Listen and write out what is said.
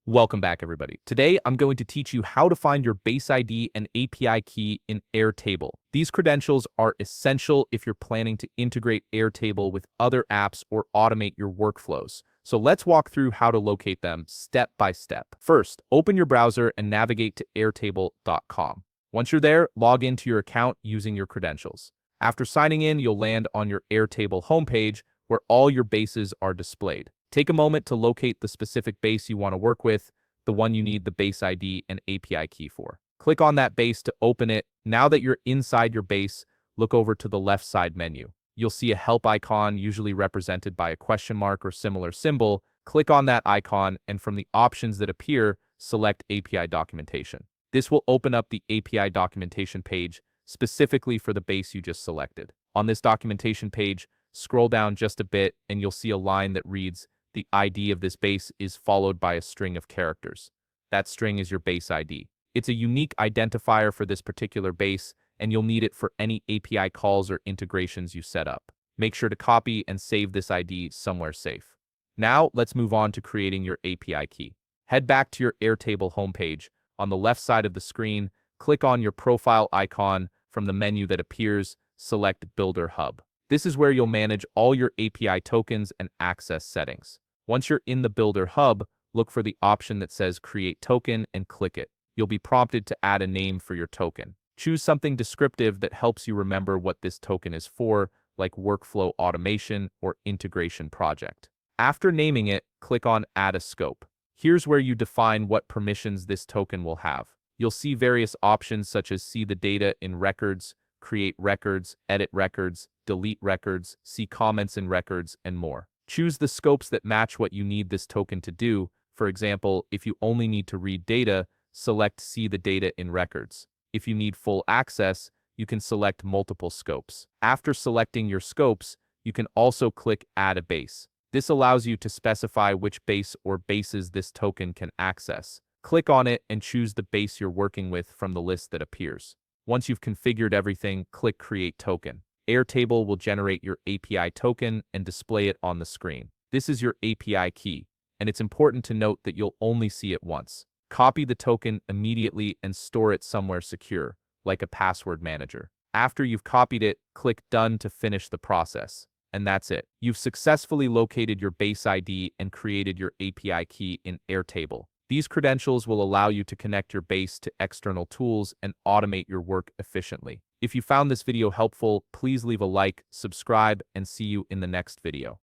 Welcome back, everybody. Today, I'm going to teach you how to find your base ID and API key in Airtable. These credentials are essential if you're planning to integrate Airtable with other apps or automate your workflows. So let's walk through how to locate them step by step. First, open your browser and navigate to airtable.com. Once you're there, log into your account using your credentials. After signing in, you'll land on your Airtable homepage where all your bases are displayed. Take a moment to locate the specific base you want to work with, the one you need the base ID and API key for. Click on that base to open it. Now that you're inside your base, look over to the left side menu. You'll see a help icon, usually represented by a question mark or similar symbol. Click on that icon, and from the options that appear, select API documentation. This will open up the API documentation page specifically for the base you just selected. On this documentation page, scroll down just a bit and you'll see a line that reads, "The ID of this base is followed by a string of characters." That string is your base ID. It's a unique identifier for this particular base, and you'll need it for any API calls or integrations you set up. Make sure to copy and save this ID somewhere safe. Now, let's move on to creating your API key. Head back to your Airtable homepage. On the left side of the screen, click on your profile icon. From the menu that appears, select Builder Hub. This is where you'll manage all your API tokens and access settings. Once you're in the Builder Hub, look for the option that says Create Token and click it. You'll be prompted to add a name for your token. Choose something descriptive that helps you remember what this token is for, like Workflow Automation or Integration Project. After naming it, click on Add a Scope. Here's where you define what permissions this token will have. You'll see various options such as see the data in records, create records, edit records, delete records, see comments in records, and more. Choose the scopes that match what you need this token to do. For example, if you only need to read data, select See the data in records. If you need full access, you can select multiple scopes. After selecting your scopes, you can also click Add a Base. This allows you to specify which base or bases this token can access. Click on it and choose the base you're working with from the list that appears. Once you've configured everything, click Create Token. Airtable will generate your API token and display it on the screen. This is your API key, and it's important to note that you'll only see it once. Copy the token immediately and store it somewhere secure, like a password manager. After you've copied it, click Done to finish the process. And that's it. You've successfully located your base ID and created your API key in Airtable. These credentials will allow you to connect your base to external tools and automate your work efficiently. If you found this video helpful, please leave a like, subscribe, and see you in the next video.